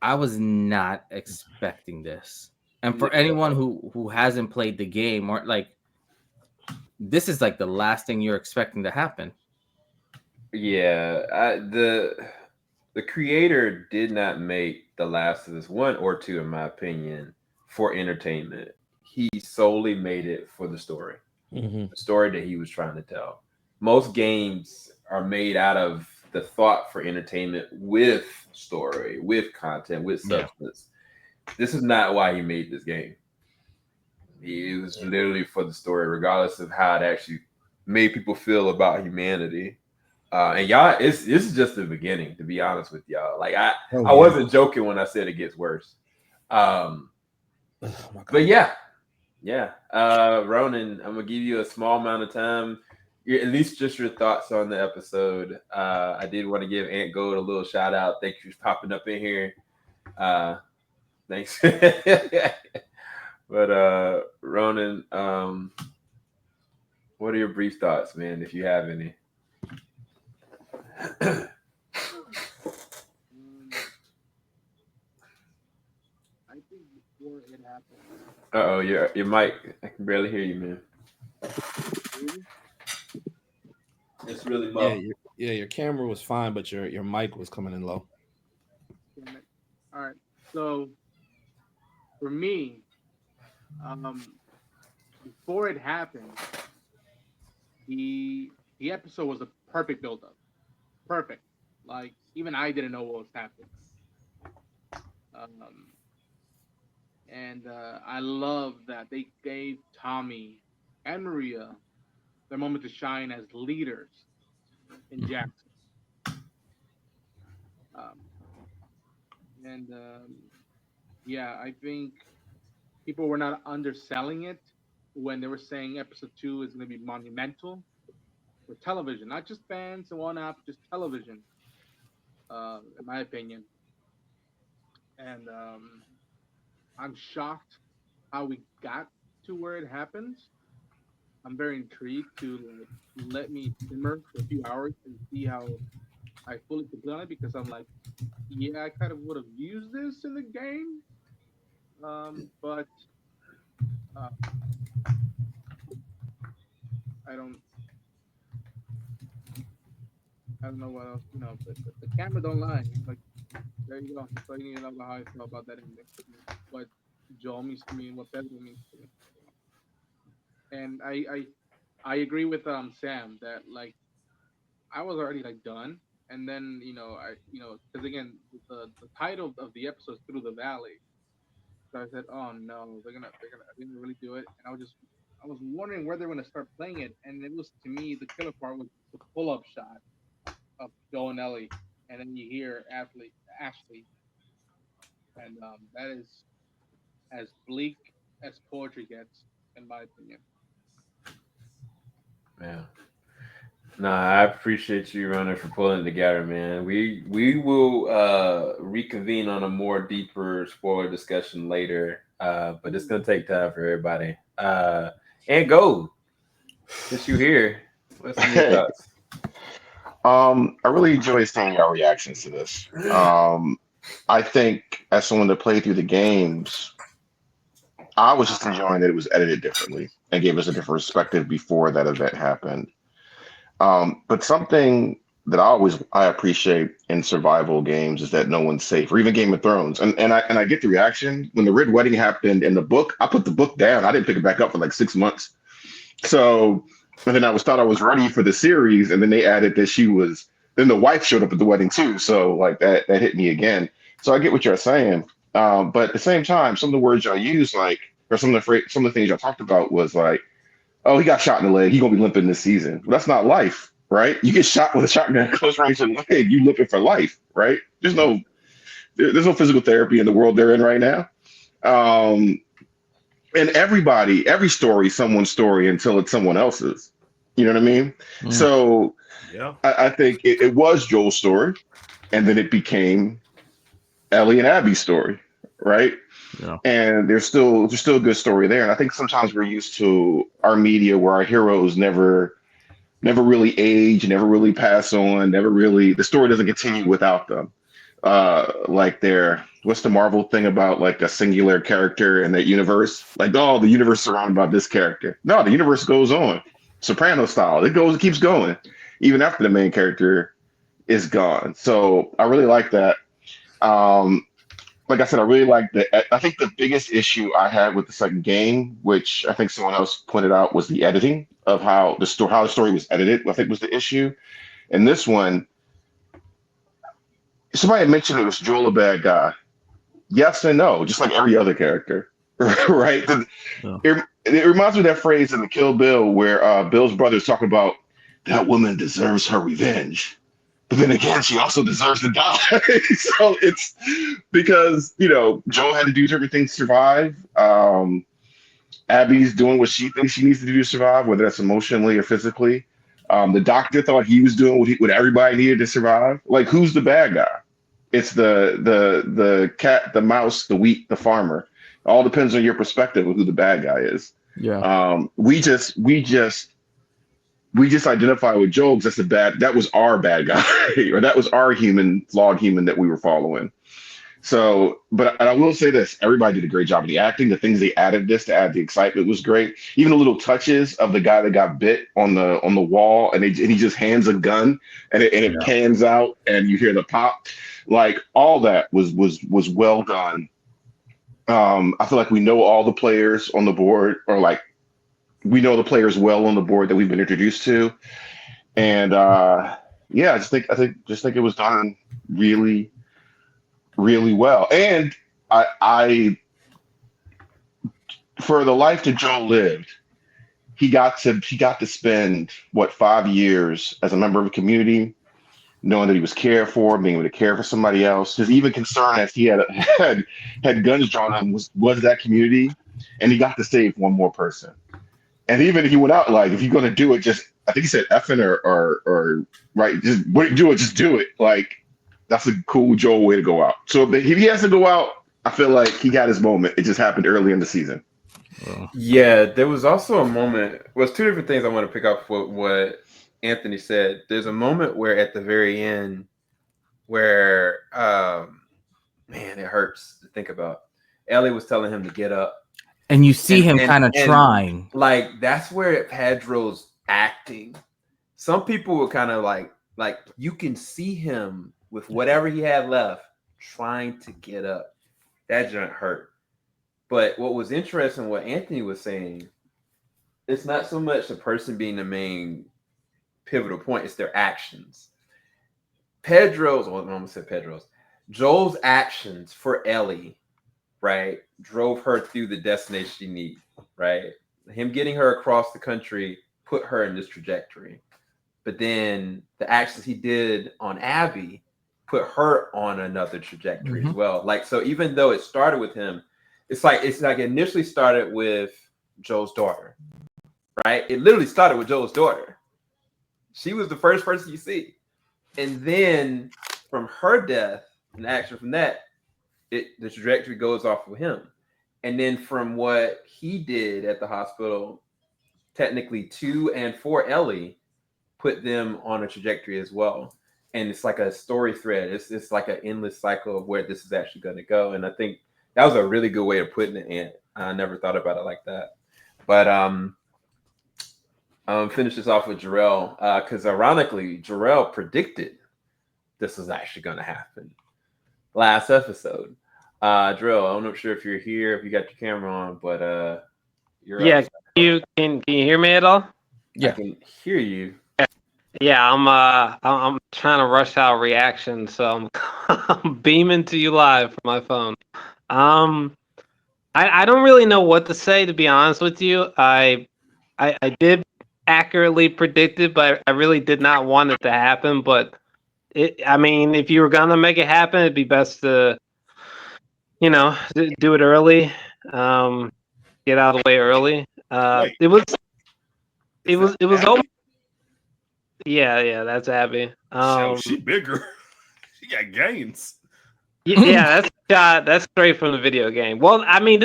I was not expecting this. And for anyone who hasn't played the game, or like, this is like the last thing you're expecting to happen. Yeah, the creator did not make The Last of Us 1 or 2, in my opinion, for entertainment. He solely made it for the story, the story that he was trying to tell. Most games are made out of the thought for entertainment with story, with content, with substance. Yeah. This is not why he made this game. It was literally for the story, regardless of how it actually made people feel about humanity. And y'all, this is just the beginning, to be honest with y'all. Like I wasn't joking when I said it gets worse. But yeah. Ronan, I'm gonna give you a small amount of time. At least just your thoughts on the episode. I did want to give Ant Gold a little shout out. Thank you for popping up in here. Thanks. But Ronan, what are your brief thoughts, man, if you have any? I think before it happened. Uh-oh, your mic. I can barely hear you, man. It's really low. Yeah, your camera was fine, but your mic was coming in low. All right. So for me, before it happened, the episode was a perfect build-up. Perfect. Like even I didn't know what was happening. And I love that they gave Tommy and Maria their moment to shine as leaders in Jackson. Yeah, I think people were not underselling it when they were saying episode 2 is going to be monumental. for television, not just fans and whatnot, just television. In my opinion, and I'm shocked how we got to where it happens. I'm very intrigued to like let me simmer for a few hours and see how I fully complete on it because I'm like, yeah, I kind of would have used this in the game, but uh, I don't, I don't know what else, but the camera don't lie. Like, there you go. So you need to know how I feel about that ending. What Joel means to me and what Pedro means to me. And I agree with Sam that like I was already like done, and then because again the title of the episode is Through the Valley, so I said, oh no, they're gonna really do it, and I was wondering where they're gonna start playing it, and it was to me the killer part was the pull up shot of Joe and Ellie, and then you hear Ashley, and that is as bleak as poetry gets, in my opinion. Yeah. No, I appreciate you, Runner, for pulling it together, man. We will reconvene on a more deeper spoiler discussion later, but it's gonna take time for everybody. And Gold, since you here, what's some of your Hey, thoughts? I really enjoy seeing your reactions to this. I think as someone that played through the games, I was just enjoying that it was edited differently and gave us a different perspective before that event happened. But something that I appreciate in survival games is that no one's safe, or even Game of Thrones. And I get the reaction when the Red Wedding happened in the book. I put the book down. I didn't pick it back up for like 6 months. So, and then thought I was ready for the series, and then they added that she was. Then the wife showed up at the wedding too. So like that hit me again. So I get what you're saying. But at the same time, some of the words y'all use, like, or some of the things y'all talked about was like, oh, he got shot in the leg. He's gonna be limping this season. Well, that's not life, right? You get shot with a shotgun at close range in the leg, you limping for life, right? There's no physical therapy in the world they're in right now. Um, and every story is someone's story until it's someone else's. You know what I mean? Mm. So Yeah. I think it was Joel's story, and then it became Ellie and Abby's story, right? Yeah. And there's still a good story there. And I think sometimes we're used to our media where our heroes never really age, never really pass on, never really the story doesn't continue without them. Like what's the Marvel thing about like a singular character in that universe? Like, oh, the universe is surrounded by this character. No, the universe goes on. Soprano style. It keeps going, even after the main character is gone. So I really like that. Like I said, I really like I think the biggest issue I had with the second game, which I think someone else pointed out, was the editing of how the story was edited. I think was the issue. And this one, somebody had mentioned it was Joel a bad guy. Yes and no, just like every other character, right? Yeah. It reminds me of that phrase in the Kill Bill where Bill's brother is talking about that woman deserves her revenge. But then again, she also deserves to die. So it's because, Joel had to do everything to survive. Abby's doing what she thinks she needs to do to survive, whether that's emotionally or physically. The doctor thought he was doing what everybody needed to survive. Like, who's the bad guy? It's the cat, the mouse, the wheat, the farmer. All depends on your perspective of who the bad guy is. Yeah. We just identify with Joel because that was our bad guy, or that was our flawed human that we were following. So, and I will say this: everybody did a great job of the acting. The things they added to add the excitement was great. Even the little touches of the guy that got bit on the wall, and he just hands a gun, and it pans out, and you hear the pop. Like, all that was well done. I feel like we know all the players on the board, or like we know the players well on the board that we've been introduced to, and I just think it was done really, really well. And I for the life that Joe lived, he got to spend 5 years as a member of a community, knowing that he was cared for, being able to care for somebody else. His even concern as he had guns drawn on was that community, and he got to save one more person. And even if he went out, like, if you're going to do it, just I think he said effing or right, just do it, just do it. Like that's a cool Joel way to go out. So if he has to go out, I feel like he got his moment. It just happened early in the season. Yeah, there was also a moment. Well, it's two different things I want to pick up for what Anthony said. There's a moment where at the very end where man, it hurts to think about. Ellie was telling him to get up. And you see him kind of trying. Like that's where Pedro's acting. Some people were kind of like you can see him with whatever he had left trying to get up. That joint hurt. But what was interesting, what Anthony was saying, it's not so much the person being the main pivotal point, it's their actions. Joel's actions for Ellie, right, drove her through the destination she needed, right? Him getting her across the country put her in this trajectory. But then the actions he did on Abby put her on another trajectory as well. Like, so even though it started with him, it's like initially started with Joel's daughter, right? It literally started with Joel's daughter. She was the first person you see. And then from her death, and action from that, the trajectory goes off of him. And then from what he did at the hospital, technically to and for Ellie, put them on a trajectory as well. And it's like a story thread. It's like an endless cycle of where this is actually going to go. And I think that was a really good way of putting it in. I never thought about it like that. But finish this off with Jarrell, because ironically, Jarrell predicted this was actually going to happen last episode. Jarrell, I'm not sure if you're here, if you got your camera on, but you're yeah. Can you hear me at all? Yeah, I can hear you. Yeah, I'm trying to rush our reaction, so I'm beaming to you live from my phone. I don't really know what to say, to be honest with you. I did accurately predict it, but I really did not want it to happen. But I mean, if you were gonna make it happen, it'd be best to, do it early. Get out of the way early. It was over. Yeah, that's Abby. She bigger. She got gains. Yeah, that's straight from the video game. Well, I mean,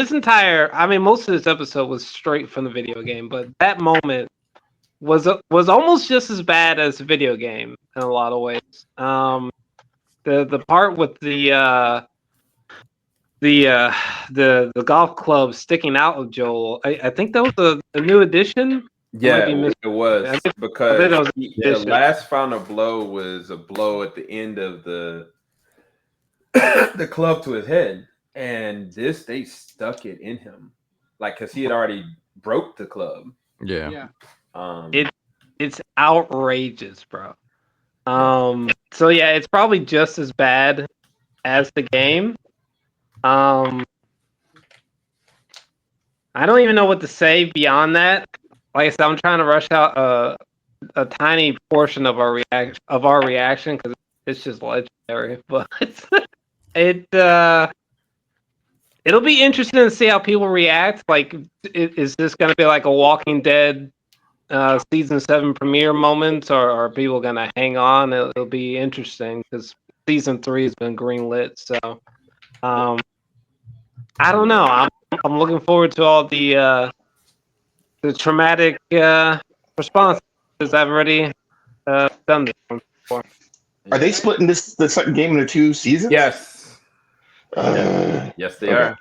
most of this episode was straight from the video game, but that moment was almost just as bad as the video game in a lot of ways. The part with the golf club sticking out of Joel, I think that was a new addition. Yeah, it was, because the last final blow was a blow at the end of the club to his head, and they stuck it in him, like, because he had already broke the club. Yeah. It's outrageous, bro. So yeah, it's probably just as bad as the game. I don't even know what to say beyond that. Like I said, I'm trying to rush out a tiny portion of our reaction because it's just legendary. But it'll be interesting to see how people react. Like, is this going to be like a Walking Dead season 7 premiere moment, or are people going to hang on? It'll be interesting because season 3 has been greenlit. So I don't know. I'm looking forward to all the traumatic responses. I've already done this one before. Are they splitting the second game into 2 seasons? Yes. Yes, they are.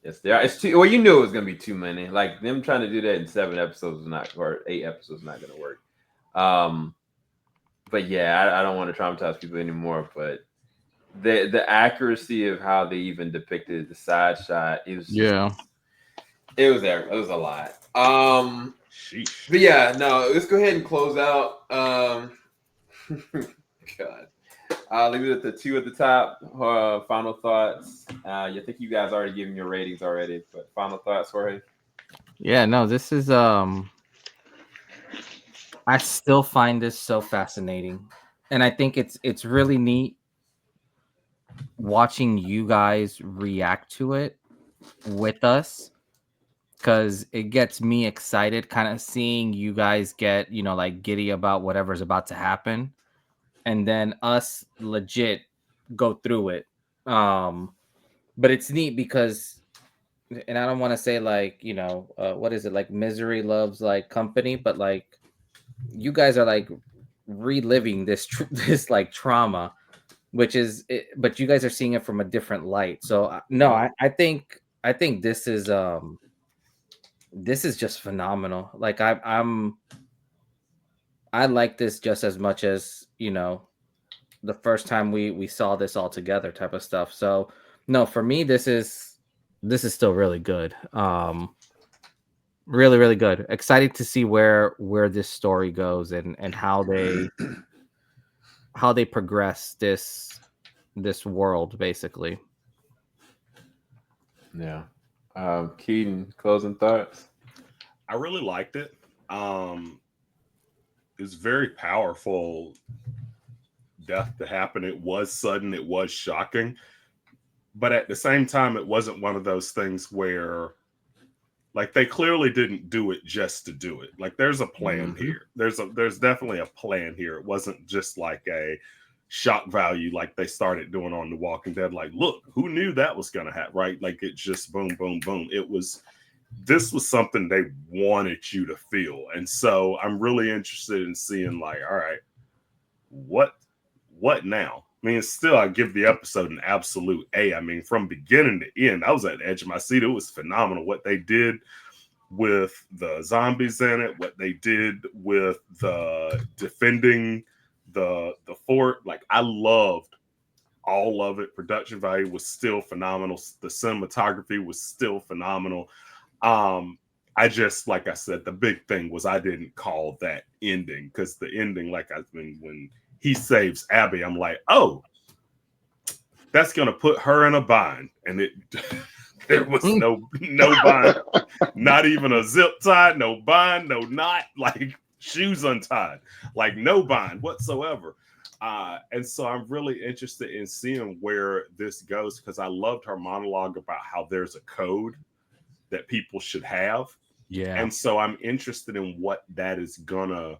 Yes, they are. It's too. Well, you knew it was gonna be too many. Like, them trying to do that in 7 episodes or 8 episodes is not gonna work. But yeah, I don't want to traumatize people anymore. But the accuracy of how they even depicted the side shot, it was it was there. It was a lot. But yeah, no, let's go ahead and close out. God. Leave it at the 2 at the top. Final thoughts. I think you guys already given your ratings already, but final thoughts, Jorge. Yeah, no, this is I still find this so fascinating, and I think it's really neat watching you guys react to it with us. because it gets me excited, kind of seeing you guys get, you know, like giddy about whatever's about to happen, and then us legit go through it. But it's neat because, and I don't want to say like, you know, what is it, like misery loves like company, but like you guys are like reliving this this like trauma, which is it, but you guys are seeing it from a different light. So no, I think this is just phenomenal. Like I like this just as much as, you know, the first time we saw this all together type of stuff. So no, for me this is still really good. Really, really good. Excited to see where this story goes and how they progress this world basically. Yeah. Keaton, closing thoughts. I really liked it. It's very powerful death to happen. It was sudden, it was shocking, but at the same time, it wasn't one of those things where, like, they clearly didn't do it just to do it. Like, there's a plan here. There's definitely a plan here. It wasn't just like a shock value like they started doing on The Walking Dead. Like, look, who knew that was going to happen, right? Like, it just boom, boom, boom. This was something they wanted you to feel. And so I'm really interested in seeing, like, all right, what now? I mean, still, I give the episode an absolute A. I mean, from beginning to end, I was at the edge of my seat. It was phenomenal what they did with the zombies in it, what they did with the defending the fort. Like, I loved all of it. Production value was still phenomenal. The cinematography was still phenomenal. I just, like I said, the big thing was I didn't call that ending, because the ending, like when he saves Abby, I'm like, oh, that's gonna put her in a bind, and it there was no bind, not even a zip tie, no bind, no knot, like shoes untied, like no bind whatsoever. And so I'm really interested in seeing where this goes, because I loved her monologue about how there's a code that people should have. Yeah. And so I'm interested in what that is gonna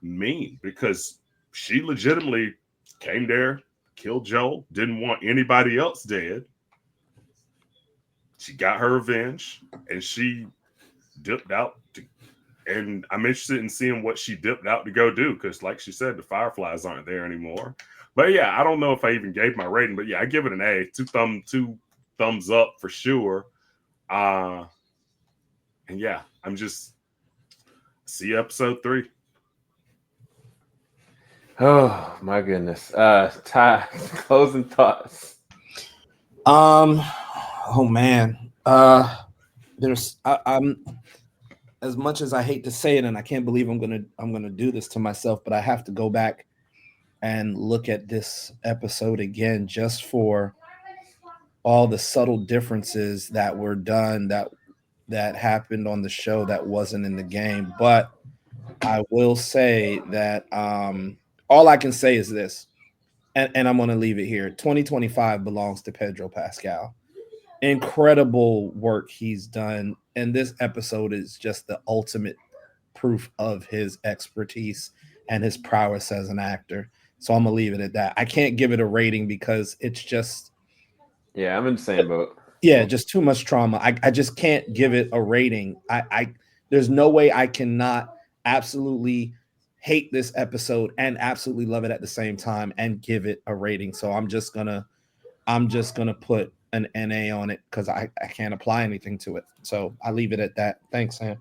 mean, because she legitimately came there, killed Joel, didn't want anybody else dead. She got her revenge, and she dipped out. And I'm interested in seeing what she dipped out to go do, because like she said, the Fireflies aren't there anymore. But yeah, I don't know if I even gave my rating, but yeah, I give it an A. Two thumbs up for sure. And yeah, I'm just see episode 3. Oh my goodness. Ty, closing thoughts. Oh man. I'm as much as I hate to say it, and I can't believe I'm gonna do this to myself, but I have to go back and look at this episode again just for all the subtle differences that were done that happened on the show that wasn't in the game. But I will say that all I can say is this, and I'm going to leave it here. 2025 belongs to Pedro Pascal. Incredible work he's done, and this episode is just the ultimate proof of his expertise and his prowess as an actor. So I'm going to leave it at that. I can't give it a rating because it's just... Yeah, I'm in the same boat. Yeah, just too much trauma. I just can't give it a rating. There's no way I cannot absolutely hate this episode and absolutely love it at the same time and give it a rating. So I'm just gonna put an NA on it because I can't apply anything to it. So I leave it at that. Thanks, Sam.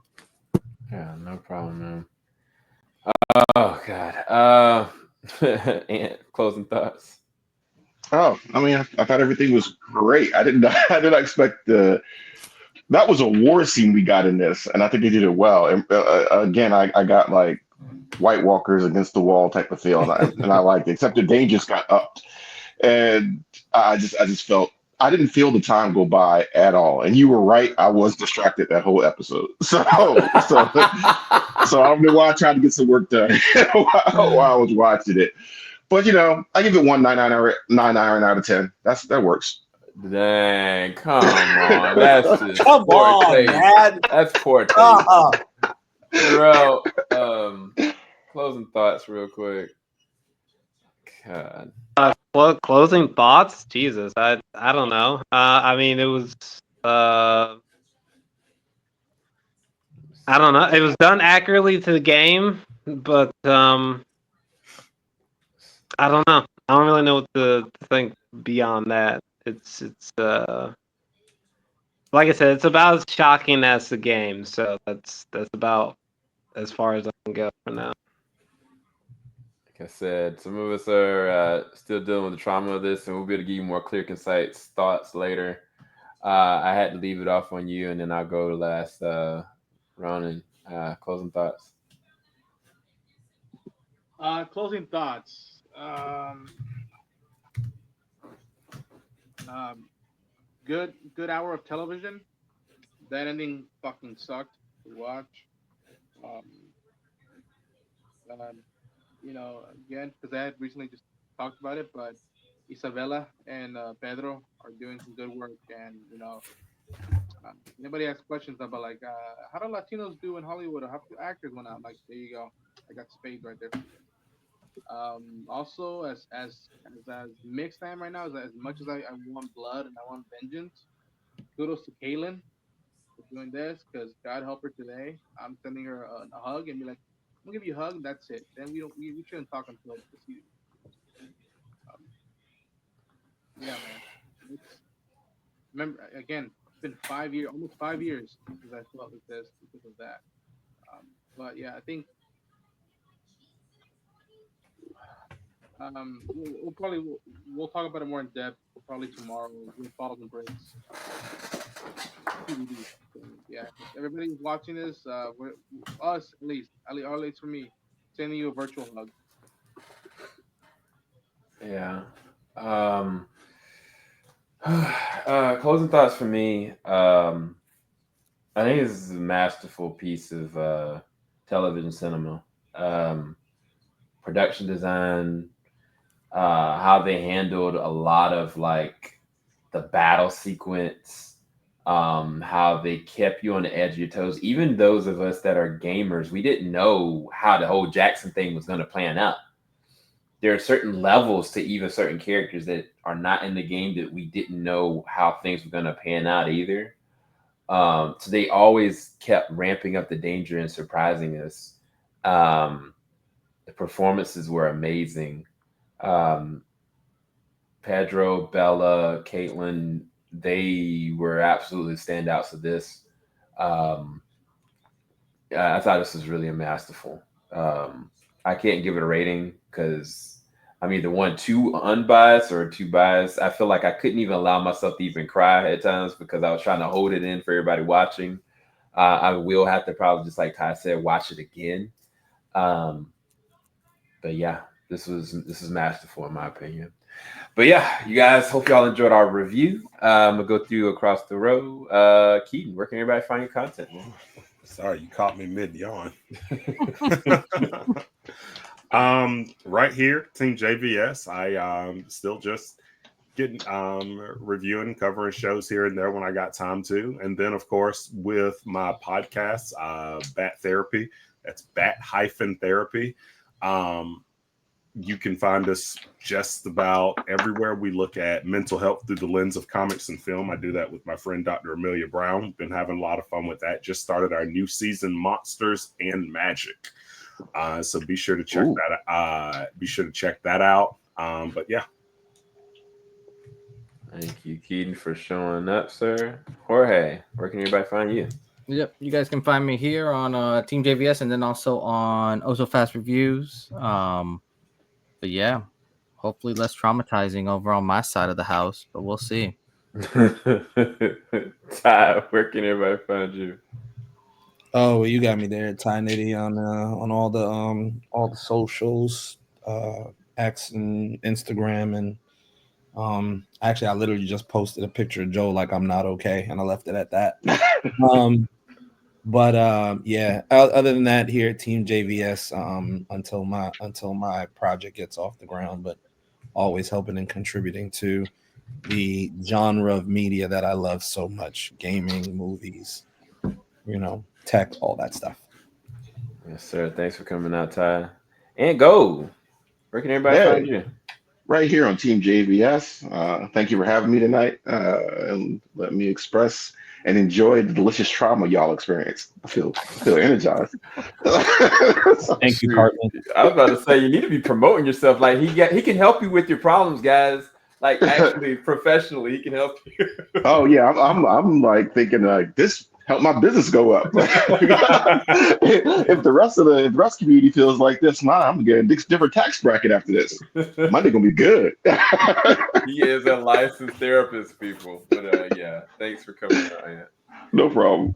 Yeah, no problem, man. Oh God. And closing thoughts. Oh, I mean, I thought everything was great. I did not expect that was a war scene we got in this, and I think they did it well. And again, I got like White Walkers against the wall type of feel, and I liked it. Except the danger just got upped, and I just felt I didn't feel the time go by at all. And you were right; I was distracted that whole episode. So I don't know why I tried to get some work done while I was watching it. But I give it 1.99 out of 10. That works. Dang, come on. That's just Come poor on, taste. man. That's poor taste. Bro, closing thoughts real quick. God. Closing thoughts? Jesus, I don't know. I mean, it was I don't know. It was done accurately to the game, but I don't know. I don't really know what to think beyond that. It's like I said, it's about as shocking as the game. So that's about as far as I can go for now. Like I said, some of us are still dealing with the trauma of this, and we'll be able to give you more clear, concise thoughts later. I had to leave it off on you, and then I'll go to last. Ronan, closing thoughts. Closing thoughts. Good hour of television. That ending fucking sucked to watch. Um, again, because I had recently just talked about it, but Isabella and Pedro are doing some good work, and anybody asks questions about like how do Latinos do in Hollywood or how do actors went out? Like, there you go, I got spade right there. Also, as mixed I am right now, as much as I want blood and I want vengeance, kudos to Carolyn for doing this, because God help her today. I'm sending her a hug and be like, I'm gonna give you a hug. That's it. Then we shouldn't talk until the season. Yeah, man. Remember again, it's been 5 years, almost 5 years since I felt like this because of that. But yeah, I think we'll talk about it more in depth probably tomorrow with bottles and breaks. TBD. Yeah, everybody who's watching this, us at least for me, sending you a virtual hug. Yeah. Closing thoughts for me. I think this is a masterful piece of television cinema. Production design, how they handled a lot of like the battle sequence, how they kept you on the edge of your toes. Even those of us that are gamers, we didn't know how the whole Jackson thing was going to plan out. There are certain levels to even certain characters that are not in the game that we didn't know how things were going to pan out either. So they always kept ramping up the danger and surprising us. The performances were amazing. Pedro, Bella, Caitlin, they were absolutely standouts of this. I thought this was really masterful. I can't give it a rating because I'm either too unbiased or too biased. I feel like I couldn't even allow myself to even cry at times because I was trying to hold it in for everybody watching. I will have to probably, just like Ty said, watch it again. But yeah, this is masterful in my opinion. But yeah, you guys, hope y'all enjoyed our review. I'm gonna go through across the row. Keaton, where can everybody find your content, man? Sorry, you caught me mid yawn. Right here, TeamJVS. I still just getting reviewing, covering shows here and there when I got time to, and then of course with my podcast, Bat Therapy. That's Bat-Therapy. You can find us just about everywhere. We look at mental health through the lens of comics and film. I do that with my friend Dr. Amelia Brown. Been having a lot of fun with that. Just started our new season, Monsters and Magic. So be sure to check that out. But yeah. Thank you, Keaton, for showing up, sir. Jorge, where can everybody find you? Yep, you guys can find me here on TeamJVS and then also on Oh So Fast Reviews. But yeah, hopefully less traumatizing over on my side of the house, but we'll see. Ty, where can everybody find you? Oh, well, you got me there, TyNiddy, on all the socials, X and Instagram, and actually I literally just posted a picture of Joe like I'm not okay, and I left it at that. But yeah, other than that, here at TeamJVS, until my project gets off the ground, but always helping and contributing to the genre of media that I love so much: gaming, movies, tech, all that stuff. Yes, sir. Thanks for coming out, Ty. And Go. Where can everybody find you? Right here on TeamJVS. Thank you for having me tonight, and let me express and enjoy the delicious trauma y'all experienced. I feel energized. Thank you, Carolyn. I was about to say, you need to be promoting yourself. Like he can help you with your problems, guys. Like actually, professionally, he can help you. Oh yeah, I'm like thinking like this help my business go up. If the rest of the community feels like this, I'm getting a different tax bracket after this. Money gonna be good. He is a licensed therapist, people. But yeah, thanks for coming out. Yeah. No problem.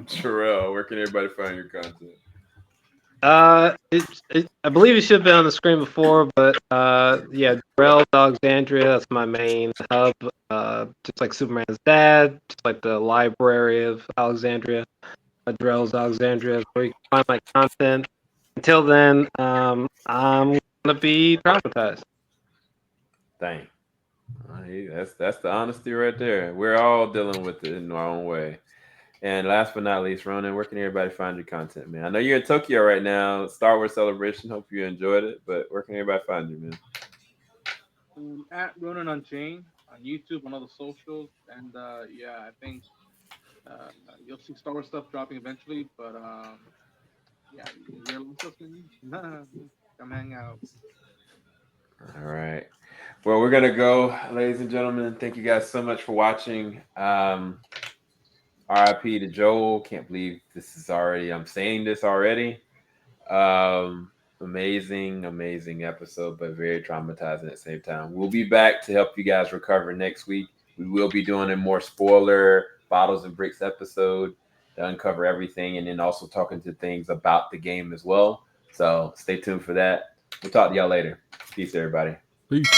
Terrell, where can everybody find your content? I believe it should have been on the screen before, but yeah, Terrell Alexandria, that's my main hub. Just like Superman's dad, just like the library of Alexandria. Terrell's Alexandria is where you can find my content. Until then, I'm gonna be traumatized. Dang. That's the honesty right there. We're all dealing with it in our own way. And last but not least, Ronan, where can everybody find your content, man? I know you're in Tokyo right now, Star Wars Celebration. Hope you enjoyed it, but where can everybody find you, man? At Ronan Unchained on YouTube, on all the socials, and yeah, I think you'll see Star Wars stuff dropping eventually. But yeah, you hear stuff, come hang out. All right. Well, we're gonna go, ladies and gentlemen. Thank you guys so much for watching. RIP to Joel. Can't believe this is already. I'm saying this already. Amazing episode, but very traumatizing at the same time. We'll be back to help you guys recover next week. We will be doing a more spoiler bottles and bricks episode to uncover everything, and then also talking to things about the game as well. So stay tuned for that. We'll talk to y'all later. Peace, everybody. Peace.